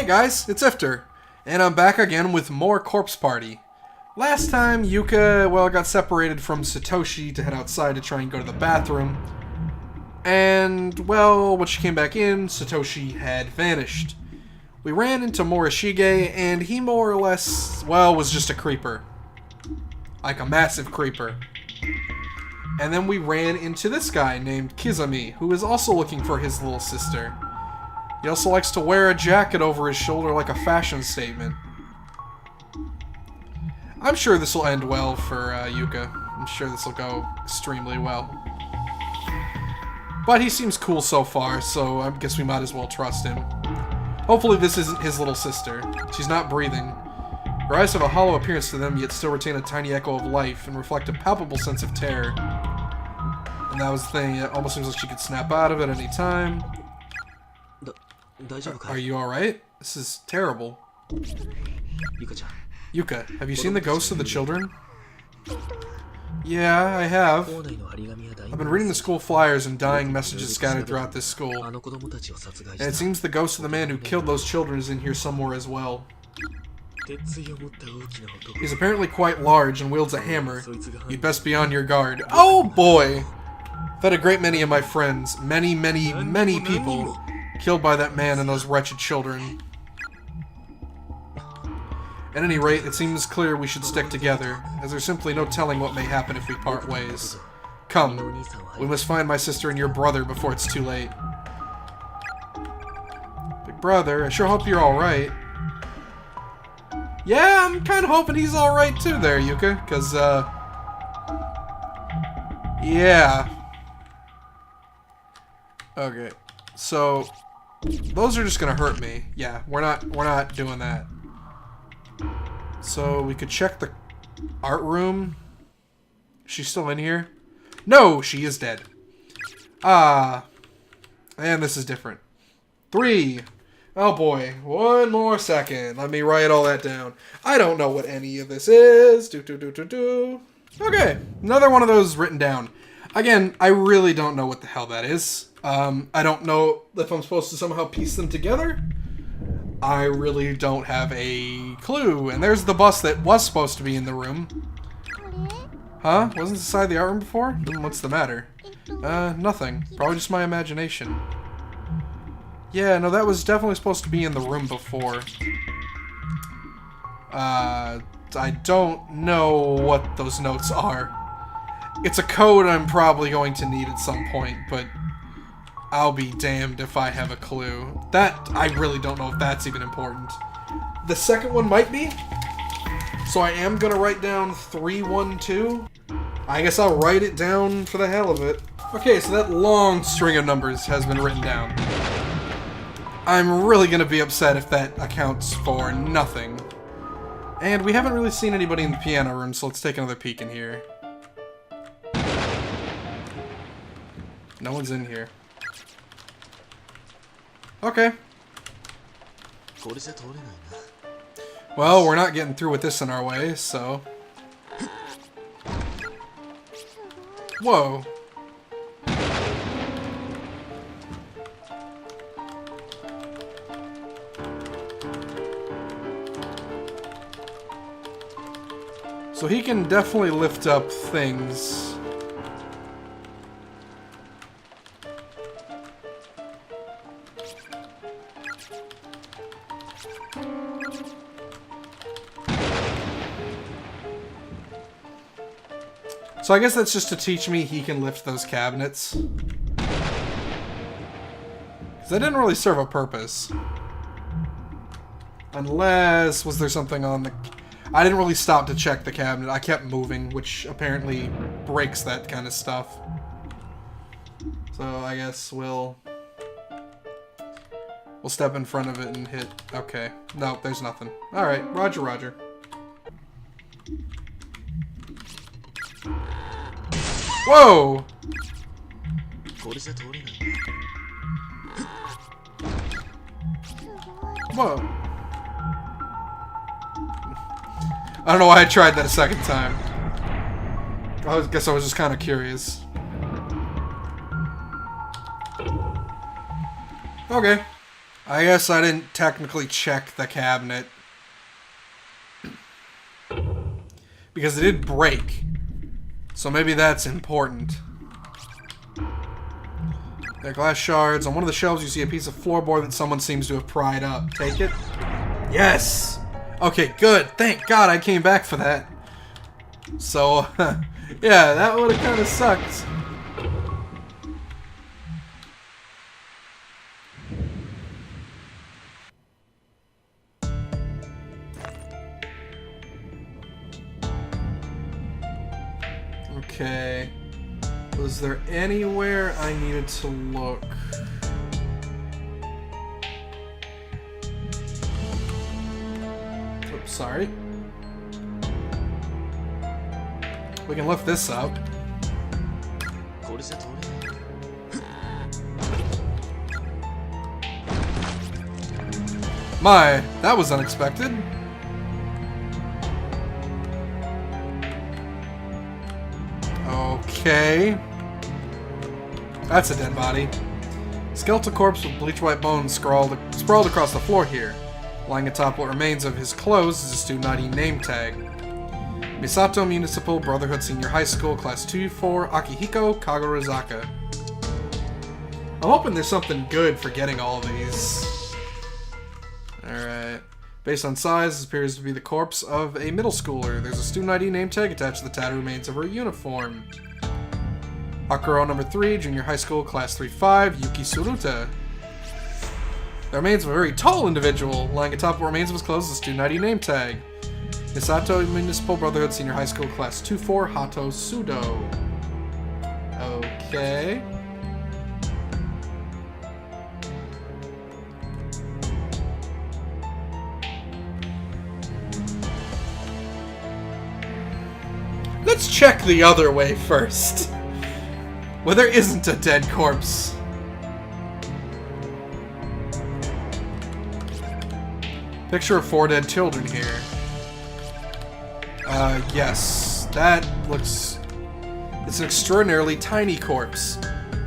guys, it's Ifter, and I'm back again with more Corpse Party. Last time, Yuka, well, got separated from Satoshi to head outside to try and go to the bathroom. And, well, when she came back in, Satoshi had vanished. We ran into Morishige, and he more or less, well, was just a creeper. Like a massive creeper. And then we ran into this guy named Kizami, who is also looking for his little sister. He also likes to wear a jacket over his shoulder like a fashion statement. I'm sure this will end well for Yuka. I'm sure this will go extremely well. But he seems cool so far, so I guess we might as well trust him. Hopefully this isn't his little sister. She's not breathing. Her eyes have a hollow appearance to them, yet still retain a tiny echo of life and reflect a palpable sense of terror. And that was the thing, it almost seems like she could snap out of it any time. Are you alright? This is terrible. Yuka, have you seen the ghosts of the children? Yeah, I have. I've been reading the school flyers and dying messages scattered throughout this school. And it seems the ghost of the man who killed those children is in here somewhere as well. He's apparently quite large and wields a hammer. You'd best be on your guard. Oh boy! I've had a great many of my friends, many people, killed by that man and those wretched children. At any rate, it seems clear we should stick together, as there's simply no telling what may happen if we part ways. Come, we must find my sister and your brother before it's too late. Big brother, I sure hope you're alright. Yeah, I'm kind of hoping he's alright too there, Yuka, because, yeah. Okay, so those are just gonna hurt me. Yeah, we're not doing that. So we could check the art room. She's still in here? No, she is dead. And this is different. 3. Oh boy, one more second. Let me write all that down. I don't know what any of this is. Okay, another one of those written down. Again, I really don't know what the hell that is. I don't know if I'm supposed to somehow piece them together. I really don't have a clue. And there's the bus that was supposed to be in the room. Huh? Wasn't this inside the art room before? What's the matter? Nothing. Probably just my imagination. Yeah, no, that was definitely supposed to be in the room before. I don't know what those notes are. It's a code I'm probably going to need at some point, but I'll be damned if I have a clue. That, I really don't know if that's even important. The second one might be. So I am going to write down 312. I guess I'll write it down for the hell of it. Okay, so that long string of numbers has been written down. I'm really going to be upset if that accounts for nothing. And we haven't really seen anybody in the piano room, so let's take another peek in here. No one's in here. Okay. Well, we're not getting through with this in our way, so... Whoa. So he can definitely lift up things. So I guess that's just to teach me he can lift those cabinets. Because that didn't really serve a purpose. Unless, was there something on the... I didn't really stop to check the cabinet. I kept moving, which apparently breaks that kind of stuff. So I guess we'll step in front of it and hit... Okay. No, there's nothing. Alright, roger, roger. Whoa! Whoa. I don't know why I tried that a second time. I guess I was just kind of curious. Okay. I guess I didn't technically check the cabinet. Because it did break. So maybe that's important. There are glass shards. On one of the shelves you see a piece of floorboard that someone seems to have pried up. Take it? Yes! Okay, good. Thank God I came back for that. So, yeah, that would have kind of sucked. Okay. Was there anywhere I needed to look? Oops, sorry. We can lift this up. My, that was unexpected. Okay. That's a dead body. Skeletal corpse with bleach white bones sprawled across the floor here. Lying atop what remains of his clothes is a student ID name tag. Misato Municipal Brotherhood Senior High School, Class 2-4, Akihiko Kagorizaka. I'm hoping there's something good for getting all of these. Alright. Based on size, this appears to be the corpse of a middle schooler. There's a student ID name tag attached to the tattered remains of her uniform. Akuro number 3, Junior High School, Class 3-5, Yuki Suruta. The remains of a very tall individual. Lying atop what remains of his clothes is a student ID name tag. Misato Municipal Brotherhood Senior High School, Class 2-4, Hato Sudo. Okay. Let's check the other way first. Well, there isn't a dead corpse. Picture of 4 dead children here. Yes. That looks... It's an extraordinarily tiny corpse.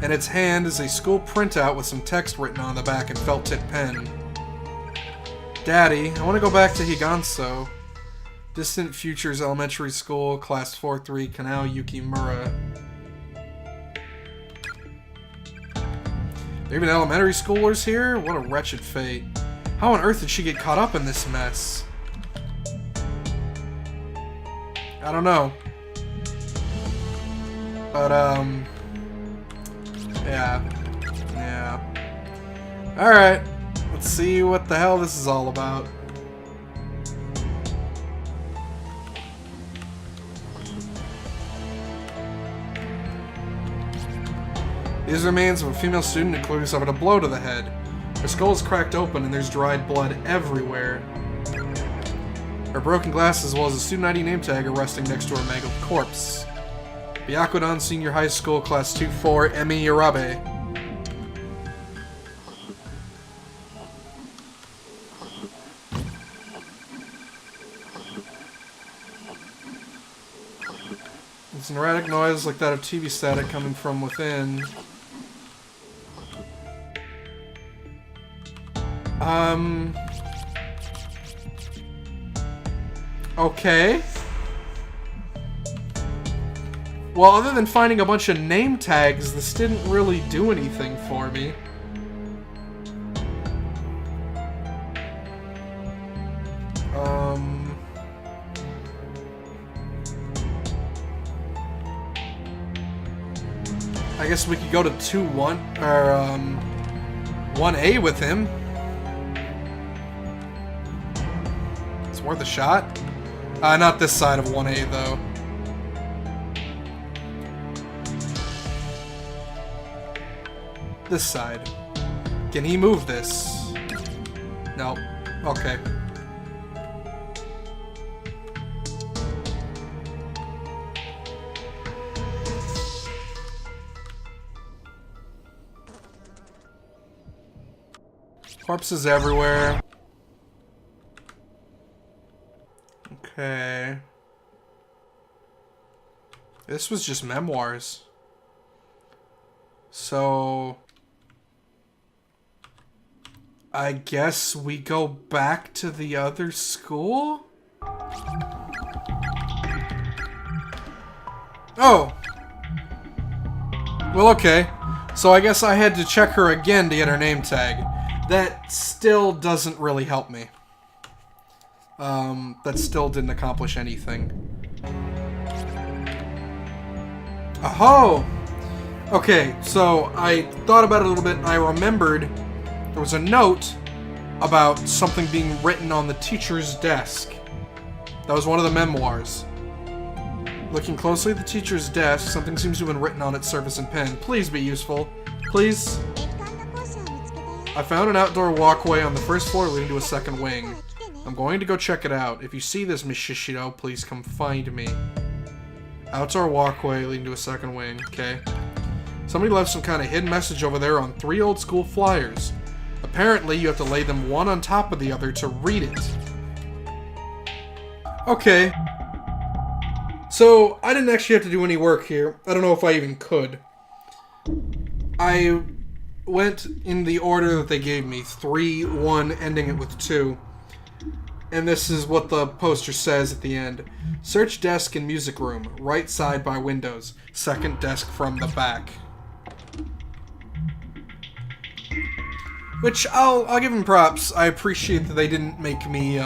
And its hand is a school printout with some text written on the back in felt-tip pen. Daddy, I want to go back to Higanso. Distant Futures Elementary School, Class 4-3, Kanao Yukimura. There even elementary schoolers here? What a wretched fate. How on earth did she get caught up in this mess? I don't know. But, yeah. Alright. Let's see what the hell this is all about. These remains of a female student who clearly suffered a blow to the head. Her skull is cracked open and there's dried blood everywhere. Her broken glass as well as a student ID name tag are resting next to her mangled corpse. Byakudan Senior High School, Class 2-4, Emi Irabe. It's an erratic noise like that of TV static coming from within. Okay. Well, other than finding a bunch of name tags, this didn't really do anything for me. I guess we could go to 2-1, or, 1A with him. It's worth a shot. Not this side of 1A, though. This side. Can he move this? No. Okay. Corpses everywhere. Okay. This was just memoirs. So... I guess we go back to the other school? Oh. Well, okay. So I guess I had to check her again to get her name tag. That still doesn't really help me. That still didn't accomplish anything. Oh! Okay, so I thought about it a little bit and I remembered there was a note about something being written on the teacher's desk. That was one of the memoirs. Looking closely at the teacher's desk, something seems to have been written on its surface in pen. Please be useful. Please. I found an outdoor walkway on the first floor leading to a second wing. I'm going to go check it out. If you see this, Miss Shishiro, please come find me. Outdoor walkway leading to a second wing. Okay. Somebody left some kind of hidden message over there on 3 old school flyers. Apparently, you have to lay them one on top of the other to read it. Okay. So, I didn't actually have to do any work here. I don't know if I even could. I went in the order that they gave me. 3, 1, ending it with 2. And this is what the poster says at the end. Search desk in music room. Right side by windows. Second desk from the back. Which, I'll give them props. I appreciate that they didn't make me,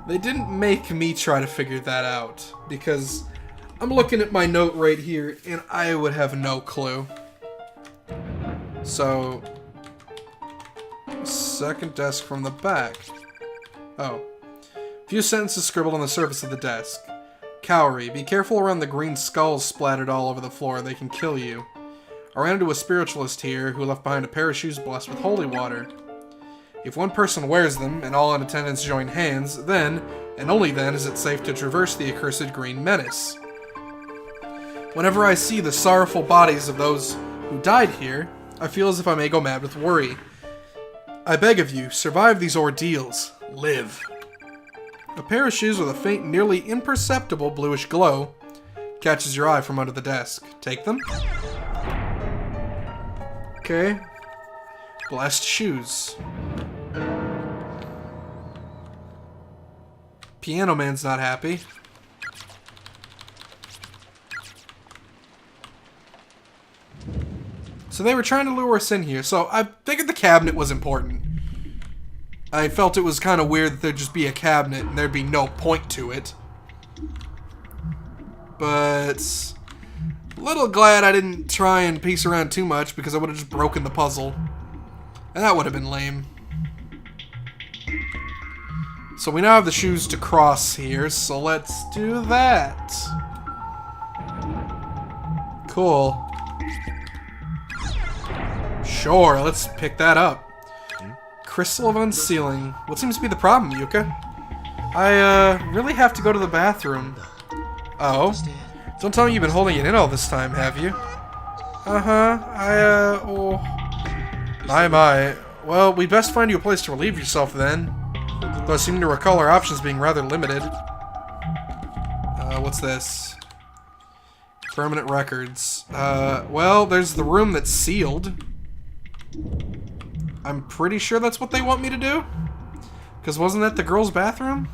They didn't make me try to figure that out, because I'm looking at my note right here, and I would have no clue. So, second desk from the back. Oh. Few sentences scribbled on the surface of the desk. Cowrie, be careful around the green skulls splattered all over the floor, they can kill you. I ran into a spiritualist here who left behind a pair of shoes blessed with holy water. If one person wears them, and all in attendance join hands, then, and only then, is it safe to traverse the accursed green menace. Whenever I see the sorrowful bodies of those who died here, I feel as if I may go mad with worry. I beg of you, survive these ordeals. Live. A pair of shoes with a faint, nearly imperceptible bluish glow catches your eye from under the desk. Take them? Okay. Blessed shoes. Piano Man's not happy. So they were trying to lure us in here, so I figured the cabinet was important. I felt it was kind of weird that there'd just be a cabinet and there'd be no point to it. But a little glad I didn't try and piece around too much because I would have just broken the puzzle. And that would have been lame. So we now have the shoes to cross here, so let's do that. Cool. Sure, let's pick that up. Crystal of Unsealing. What seems to be the problem, Yuka? I, really have to go to the bathroom. Oh? Don't tell me you've been holding it in all this time, have you? Uh-huh. Oh. My. Well, we'd best find you a place to relieve yourself then. Though I seem to recall our options being rather limited. What's this? Permanent records. Well, there's the room that's sealed. I'm pretty sure that's what they want me to do. Because wasn't that the girls' bathroom?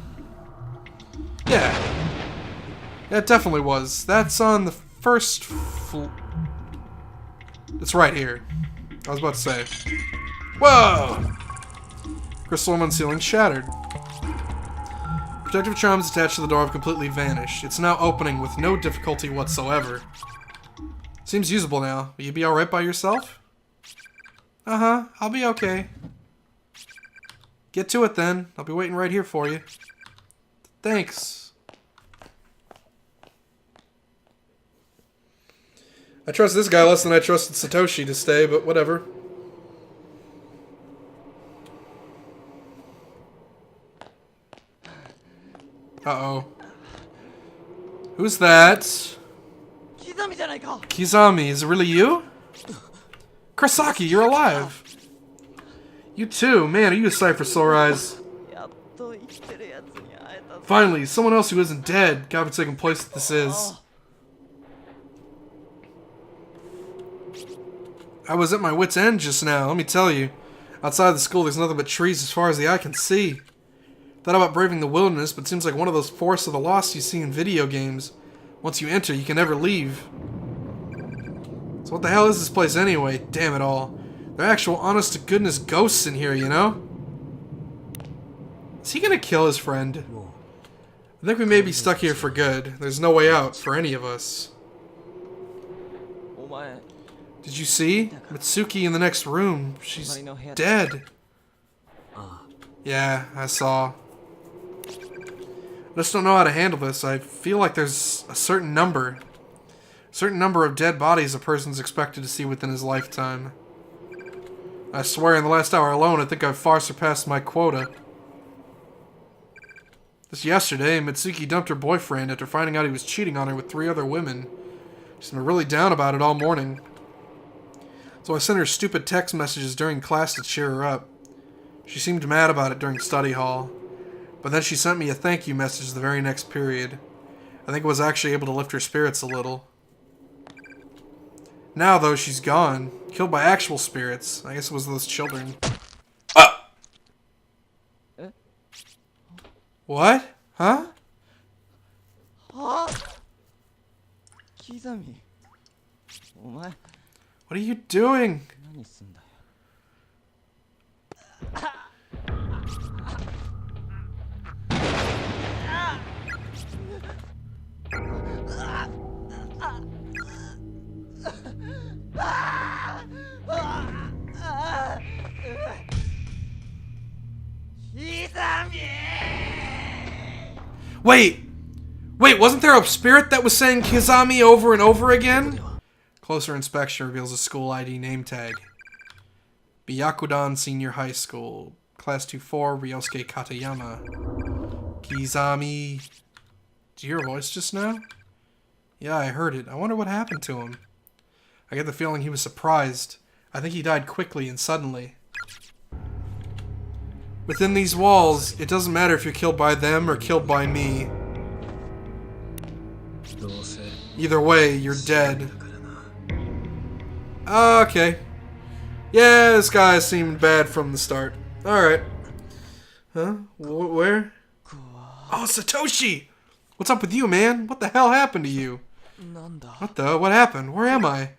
Yeah. It definitely was. That's on the first floor. It's right here. I was about to say. Whoa! Crystal of Unsealing shattered. Protective charms attached to the door have completely vanished. It's now opening with no difficulty whatsoever. Seems usable now. Will you be alright by yourself? Uh-huh. I'll be okay. Get to it then. I'll be waiting right here for you. Thanks. I trust this guy less than I trusted Satoshi to stay, but whatever. Uh-oh. Who's that? Kizami, is it really you? Kurosaki, you're alive! You too. Man, are you a sight for sore eyes. Finally, someone else who isn't dead. God-forsaken place that this is. I was at my wit's end just now, let me tell you. Outside the school, there's nothing but trees as far as the eye can see. Thought about braving the wilderness, but it seems like one of those forests of the lost you see in video games. Once you enter, you can never leave. So what the hell is this place anyway? Damn it all. There are actual honest-to-goodness ghosts in here, you know? Is he gonna kill his friend? I think we may be stuck here for good. There's no way out for any of us. Did you see? Mitsuki in the next room. She's dead. Yeah, I saw. I just don't know how to handle this. I feel like there's a certain number of dead bodies a person's expected to see within his lifetime. I swear in the last hour alone, I think I've far surpassed my quota. Just yesterday, Mitsuki dumped her boyfriend after finding out he was cheating on her with 3 other women. She's been really down about it all morning. So I sent her stupid text messages during class to cheer her up. She seemed mad about it during study hall. But then she sent me a thank you message the very next period. I think it was actually able to lift her spirits a little. Now, though, she's gone. Killed by actual spirits. I guess it was those children. What? Huh? What are you doing? Wait, wasn't there a spirit that was saying Kizami over and over again? Closer inspection reveals a school ID name tag. Byakudan Senior High School. Class 2-4, Ryosuke Katayama. Kizami. Did you hear a voice just now? Yeah, I heard it. I wonder what happened to him. I get the feeling he was surprised. I think he died quickly and suddenly. Within these walls, it doesn't matter if you're killed by them or killed by me. Either way, you're dead. Okay. Yeah, this guy seemed bad from the start. Alright. Huh? Where? Oh, Satoshi! What's up with you, man? What the hell happened to you? What the? What happened? Where am I?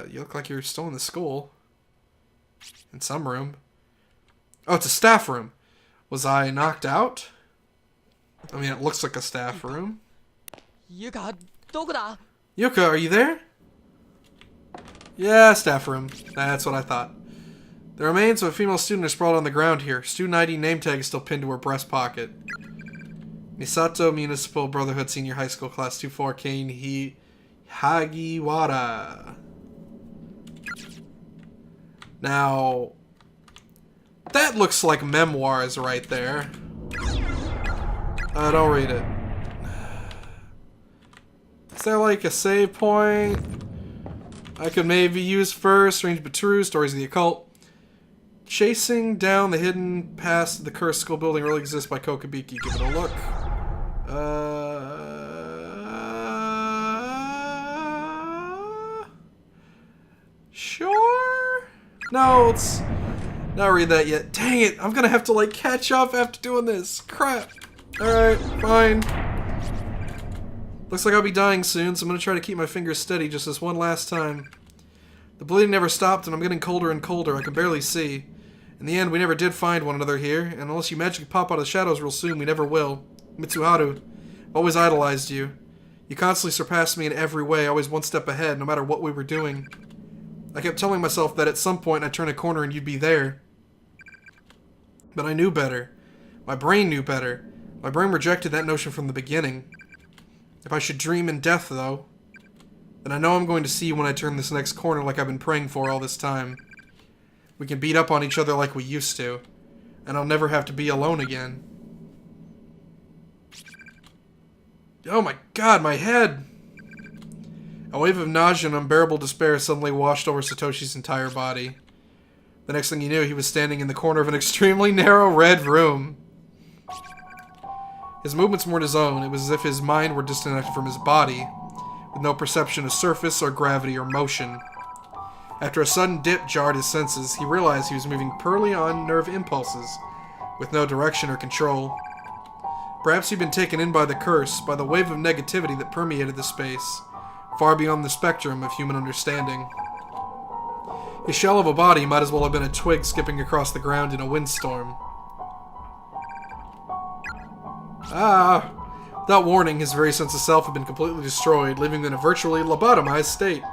You look like you're still in the school. In some room. Oh, it's a staff room. Was I knocked out? I mean, it looks like a staff room. Yuka, are you there? Yeah, staff room. That's what I thought. The remains of a female student are sprawled on the ground here. Student ID name tag is still pinned to her breast pocket. Misato Municipal Brotherhood Senior High School Class 2-4 Kane Hagiwara. Now, that looks like memoirs right there. Don't read it. Is there like a save point I could maybe use first? Strange but true. Stories of the occult. Chasing down the hidden past of the cursed school building really exists by Kokubiki. Give it a look. Sure? No, let's not read that yet. Dang it, I'm gonna have to like catch up after doing this. Crap. Alright, fine. Looks like I'll be dying soon, so I'm gonna try to keep my fingers steady just this one last time. The bleeding never stopped, and I'm getting colder and colder. I can barely see. In the end, we never did find one another here, and unless you magically pop out of the shadows real soon, we never will. Mitsuharu, I've always idolized you. You constantly surpassed me in every way, always one step ahead, no matter what we were doing. I kept telling myself that at some point I'd turn a corner and you'd be there. But I knew better. My brain knew better. My brain rejected that notion from the beginning. If I should dream in death, though, then I know I'm going to see you when I turn this next corner like I've been praying for all this time. We can beat up on each other like we used to, and I'll never have to be alone again. Oh my god, my head! A wave of nausea and unbearable despair suddenly washed over Satoshi's entire body. The next thing he knew, he was standing in the corner of an extremely narrow red room. His movements weren't his own. It was as if his mind were disconnected from his body, with no perception of surface or gravity or motion. After a sudden dip jarred his senses, he realized he was moving purely on nerve impulses, with no direction or control. Perhaps he'd been taken in by the curse, by the wave of negativity that permeated the space, far beyond the spectrum of human understanding. His shell of a body might as well have been a twig skipping across the ground in a windstorm. Without warning, his very sense of self had been completely destroyed, leaving him in a virtually lobotomized state.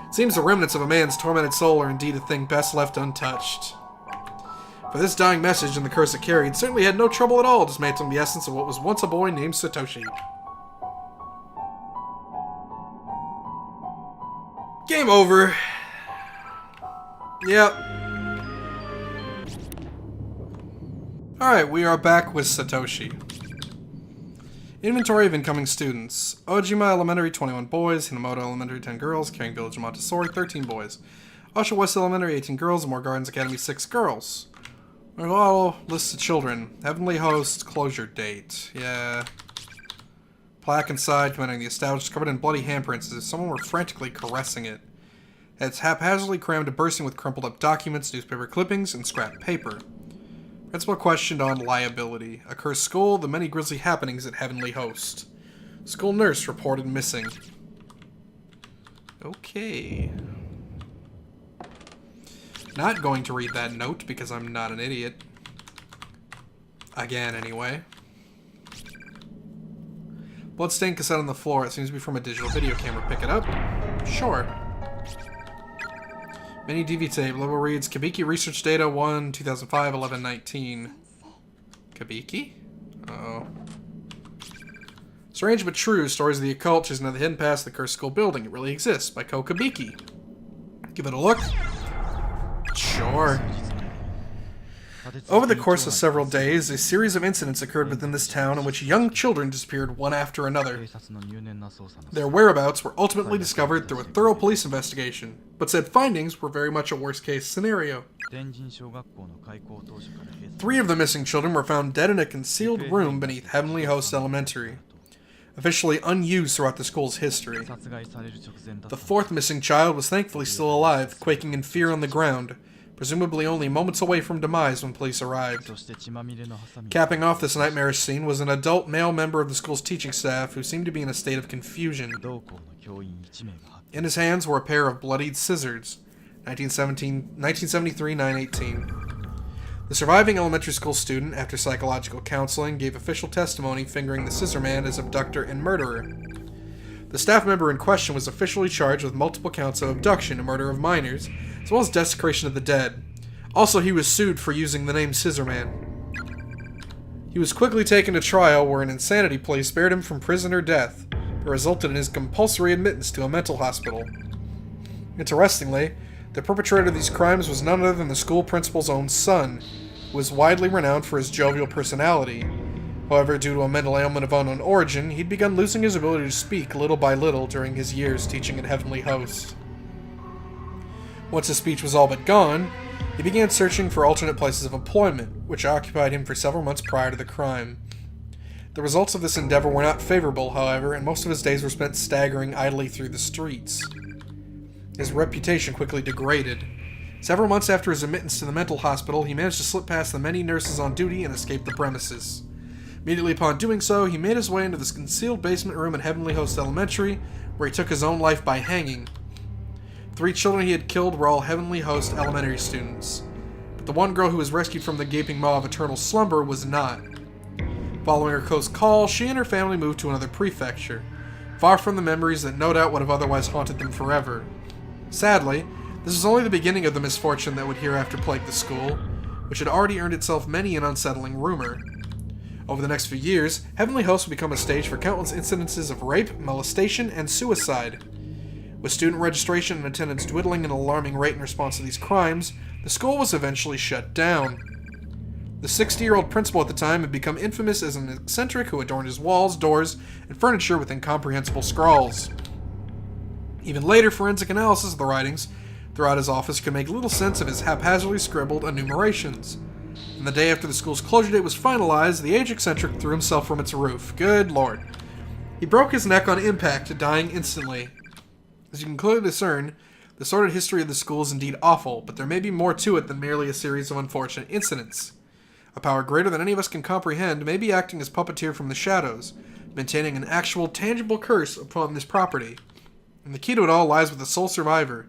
It seems the remnants of a man's tormented soul are indeed a thing best left untouched. For this dying message and the curse it carried certainly had no trouble at all dismantling the essence of what was once a boy named Satoshi. Game over. Yep. Alright, we are back with Satoshi. Inventory of incoming students. Ojima Elementary, 21 boys. Hinamoto Elementary, 10 girls. Caring Village Montessori, 13 boys. Osha West Elementary, 18 girls. Moore Gardens Academy, 6 girls. Well, list of children. Heavenly Host, closure date. Yeah. Plaque inside, commending the establishment, covered in bloody handprints as if someone were frantically caressing it. It's haphazardly crammed to bursting with crumpled up documents, newspaper clippings, and scrap paper. Principal questioned on liability. A cursed school, the many grisly happenings at Heavenly Host. School nurse reported missing. Okay. Not going to read that note because I'm not an idiot. Again, anyway. Bloodstained cassette on the floor. It seems to be from a digital video camera. Pick it up? Sure. Mini DV tape. Level reads Kabiki Research Data 1, 2005, 11-19. Kabiki? Uh-oh. Strange but true. Stories of the occult chasing the hidden past the cursed school building. It really exists. By Ko Kabiki. Give it a look. Sure. Over the course of several days, a series of incidents occurred within this town in which young children disappeared one after another. Their whereabouts were ultimately discovered through a thorough police investigation, but said findings were very much a worst-case scenario. 3 of the missing children were found dead in a concealed room beneath Heavenly Host Elementary, officially unused throughout the school's history. The 4th missing child was thankfully still alive, quaking in fear on the ground, presumably only moments away from demise when police arrived. Capping off this nightmarish scene was an adult male member of the school's teaching staff who seemed to be in a state of confusion. In his hands were a pair of bloodied scissors, 1973-918. The surviving elementary school student, after psychological counseling, gave official testimony fingering the scissor man as abductor and murderer. The staff member in question was officially charged with multiple counts of abduction and murder of minors, as well as desecration of the dead. Also, he was sued for using the name Scissorman. He was quickly taken to trial where an insanity plea spared him from prison or death, but resulted in his compulsory admittance to a mental hospital. Interestingly, the perpetrator of these crimes was none other than the school principal's own son, who was widely renowned for his jovial personality. However, due to a mental ailment of unknown origin, he'd begun losing his ability to speak little by little during his years teaching at Heavenly Host. Once his speech was all but gone, he began searching for alternate places of employment, which occupied him for several months prior to the crime. The results of this endeavor were not favorable, however, and most of his days were spent staggering idly through the streets. His reputation quickly degraded. Several months after his admittance to the mental hospital, he managed to slip past the many nurses on duty and escape the premises. Immediately upon doing so, he made his way into this concealed basement room at Heavenly Host Elementary, where he took his own life by hanging. 3 children he had killed were all Heavenly Host Elementary students, but the one girl who was rescued from the gaping maw of eternal slumber was not. Following her close call, she and her family moved to another prefecture, far from the memories that no doubt would have otherwise haunted them forever. Sadly, this was only the beginning of the misfortune that would hereafter plague the school, which had already earned itself many an unsettling rumor. Over the next few years, Heavenly Host would become a stage for countless incidences of rape, molestation, and suicide. With student registration and attendance dwindling at an alarming rate in response to these crimes, the school was eventually shut down. The 60-year-old principal at the time had become infamous as an eccentric who adorned his walls, doors, and furniture with incomprehensible scrawls. Even later, forensic analysis of the writings throughout his office could make little sense of his haphazardly scribbled enumerations. And the day after the school's closure date was finalized, the age eccentric threw himself from its roof. Good lord. He broke his neck on impact, dying instantly. As you can clearly discern, The sordid history of the school is indeed awful, but there may be more to it than merely a series of unfortunate incidents. A power greater than any of us can comprehend may be acting as puppeteer from the shadows, maintaining an actual, tangible curse upon this property. And the key to it all lies with the sole survivor,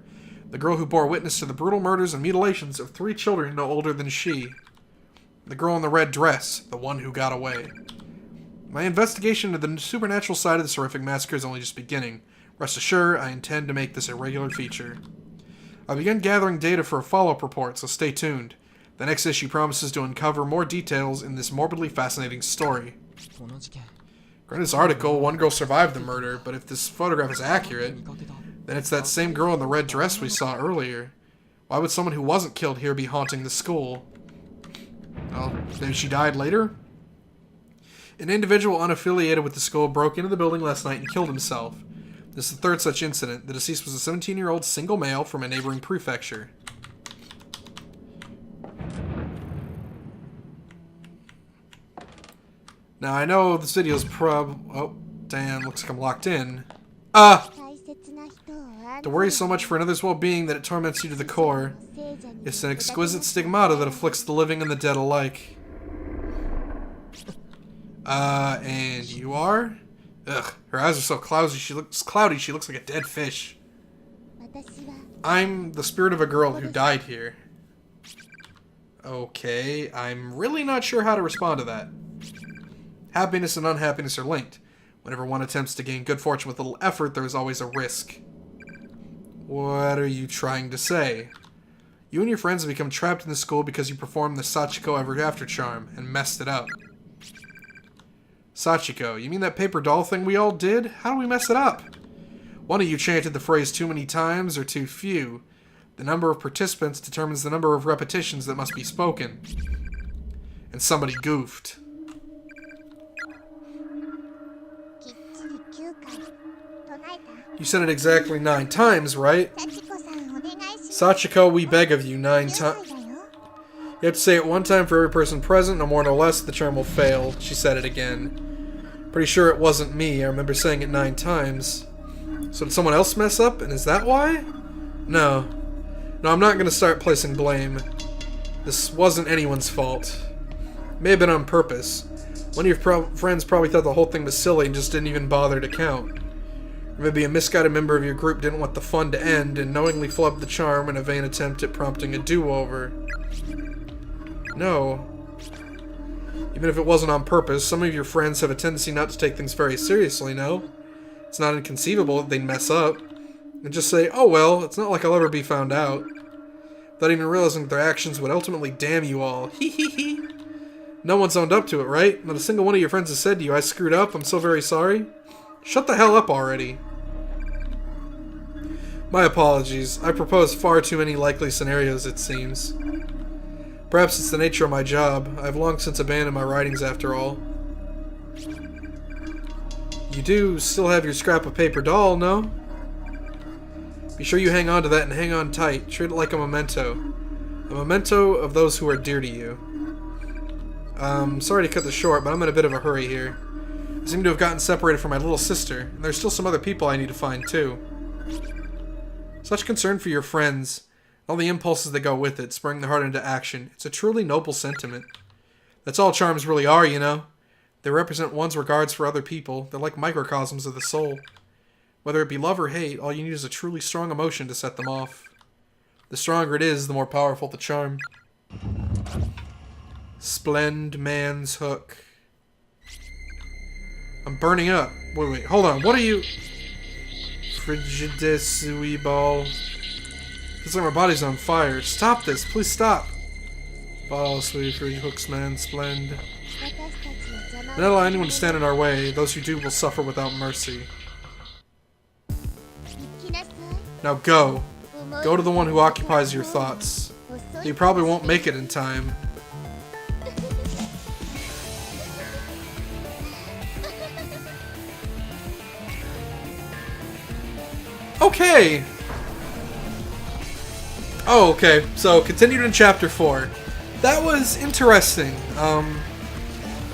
the girl who bore witness to the brutal murders and mutilations of 3 children no older than she. The girl in the red dress, the one who got away. My investigation into the supernatural side of this horrific massacre is only just beginning. Rest assured, I intend to make this a regular feature. I've begun gathering data for a follow-up report, so stay tuned. The next issue promises to uncover more details in this morbidly fascinating story. In this article, one girl survived the murder, but if this photograph is accurate, then it's that same girl in the red dress we saw earlier. Why would someone who wasn't killed here be haunting the school? Well, maybe she died later? An individual unaffiliated with the school broke into the building last night and killed himself. This is the 3rd such incident. The deceased was a 17-year-old single male from a neighboring prefecture. Now, I know this video's oh, damn, looks like I'm locked in. To worry so much for another's well-being that it torments you to the core. It's an exquisite stigmata that afflicts the living and the dead alike. And you are? Ugh, her eyes are so cloudy, she looks like a dead fish. I'm the spirit of a girl who died here. Okay, I'm really not sure how to respond to that. Happiness and unhappiness are linked. Whenever one attempts to gain good fortune with little effort, there is always a risk. What are you trying to say? You and your friends have become trapped in the school because you performed the Sachiko Ever After charm and messed it up. Sachiko, you mean that paper doll thing we all did? How do we mess it up? One of you chanted the phrase too many times or too few. The number of participants determines the number of repetitions that must be spoken. And somebody goofed. You said it exactly 9 times, right? Sachiko, we beg of you, 9 times. You have to say it 1 time for every person present, no more no less, the charm will fail. She said it again. Pretty sure it wasn't me, I remember saying it 9 times. So did someone else mess up, and is that why? No. No, I'm not gonna start placing blame. This wasn't anyone's fault. It may have been on purpose. One of your friends probably thought the whole thing was silly and just didn't even bother to count. Or maybe a misguided member of your group didn't want the fun to end and knowingly flubbed the charm in a vain attempt at prompting a do-over. No. Even if it wasn't on purpose, some of your friends have a tendency not to take things very seriously, no? It's not inconceivable that they'd mess up. And just say, oh well, it's not like I'll ever be found out. Without even realizing that their actions would ultimately damn you all. Hee hee hee. No one's owned up to it, right? Not a single one of your friends has said to you, I screwed up, I'm so very sorry. Shut the hell up already. My apologies. I proposed far too many likely scenarios, it seems. Perhaps it's the nature of my job. I've long since abandoned my writings after all. You do still have your scrap of paper doll, no? Be sure you hang on to that and hang on tight. Treat it like a memento. A memento of those who are dear to you. Sorry to cut this short, but I'm in a bit of a hurry here. I seem to have gotten separated from my little sister, and there's still some other people I need to find too. Such concern for your friends, all the impulses that go with it, spurring their heart into action. It's a truly noble sentiment. That's all charms really are, you know. They represent one's regards for other people. They're like microcosms of the soul. Whether it be love or hate, all you need is a truly strong emotion to set them off. The stronger it is, the more powerful the charm. Splend man's hook. I'm burning up. Wait, hold on. What are you? Frigidus ball. Feels like my body's on fire. Stop this. Please stop. Ball, sweet, frigid hooks, man, splend. Do not allow anyone to stand in our way. Those who do will suffer without mercy. Now go. Go to the one who occupies your thoughts. You probably won't make it in time. Okay! Oh, okay. So, continued in Chapter 4. That was interesting.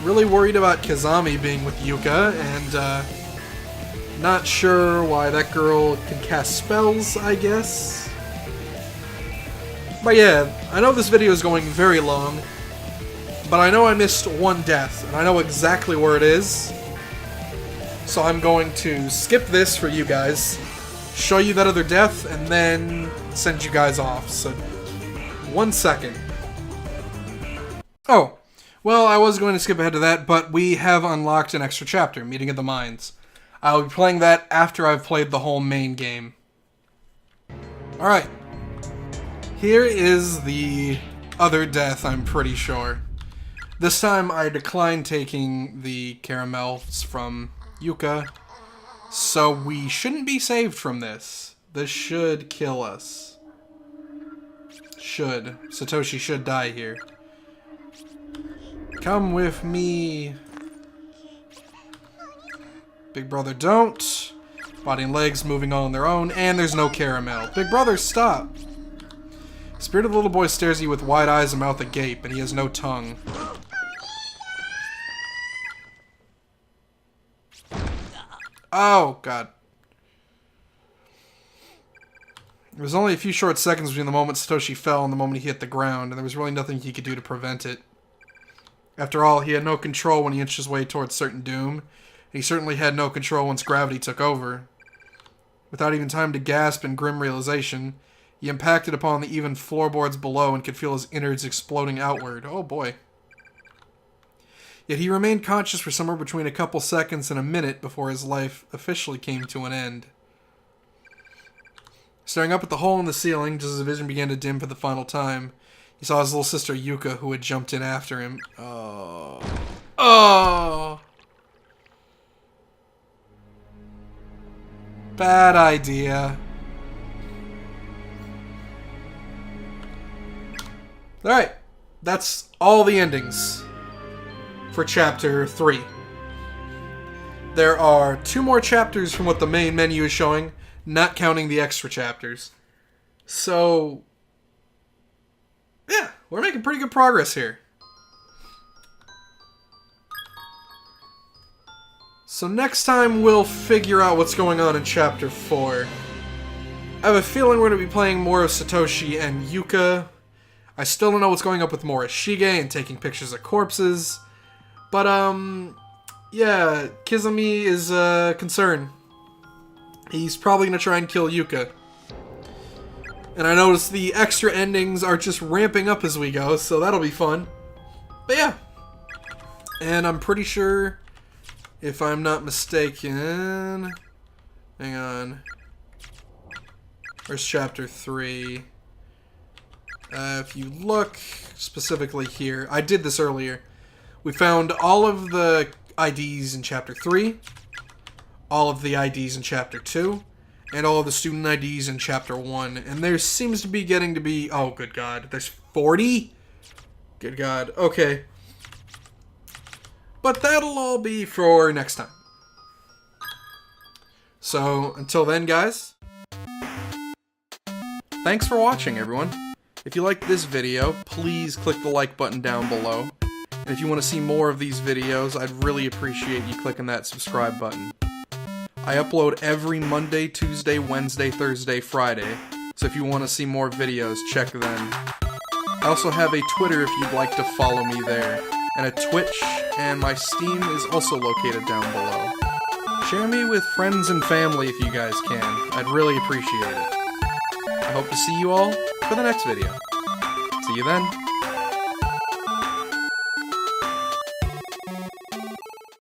Really worried about Kazami being with Yuka, and, Not sure why that girl can cast spells, I guess. But yeah, I know this video is going very long, but I know I missed one death, and I know exactly where it is. So I'm going to skip this for you guys, show you that other death, and then send you guys off. So, 1 second. Oh, well, I was going to skip ahead to that, but we have unlocked an extra chapter, Meeting of the Minds. I'll be playing that after I've played the whole main game. Alright. Here is the other death, I'm pretty sure. This time I declined taking the caramels from Yuka, so we shouldn't be saved from this. This should kill us. Should. Satoshi should die here. Come with me. Big brother, don't. Body and legs moving on their own, and there's no caramel. Big brother, stop. Spirit of the little boy stares at you with wide eyes and mouth agape, and he has no tongue. Oh, God. There was only a few short seconds between the moment Satoshi fell and the moment he hit the ground, and there was really nothing he could do to prevent it. After all, he had no control when he inched his way towards certain doom, and he certainly had no control once gravity took over. Without even time to gasp in grim realization, he impacted upon the even floorboards below and could feel his innards exploding outward. Oh boy. Yet he remained conscious for somewhere between a couple seconds and a minute before his life officially came to an end. Staring up at the hole in the ceiling, just as his vision began to dim for the final time, he saw his little sister Yuka, who had jumped in after him. Oh. Oh! Bad idea. Alright, that's all the endings for Chapter 3. There are 2 more chapters from what the main menu is showing, not counting the extra chapters. So, yeah, we're making pretty good progress here. So next time we'll figure out what's going on in Chapter 4. I have a feeling we're going to be playing more of Satoshi and Yuka. I still don't know what's going up with Morishige and taking pictures of corpses. But, yeah, Kizumi is a concern. He's probably going to try and kill Yuka. And I noticed the extra endings are just ramping up as we go, so that'll be fun. But yeah. And I'm pretty sure, if I'm not mistaken... Hang on. Where's Chapter 3? If you look specifically here, I did this earlier. We found all of the IDs in Chapter 3, all of the IDs in Chapter 2, and all of the student IDs in Chapter 1. And there seems to be getting to be... Oh, good God. There's 40? Good God. Okay. But that'll all be for next time. So, until then, guys. Thanks for watching, everyone. If you liked this video, please click the like button down below. And if you want to see more of these videos, I'd really appreciate you clicking that subscribe button. I upload every Monday, Tuesday, Wednesday, Thursday, Friday, so if you want to see more videos, check then. I also have a Twitter if you'd like to follow me there, and a Twitch, and my Steam is also located down below. Share me with friends and family if you guys can. I'd really appreciate it. I hope to see you all for the next video. See you then.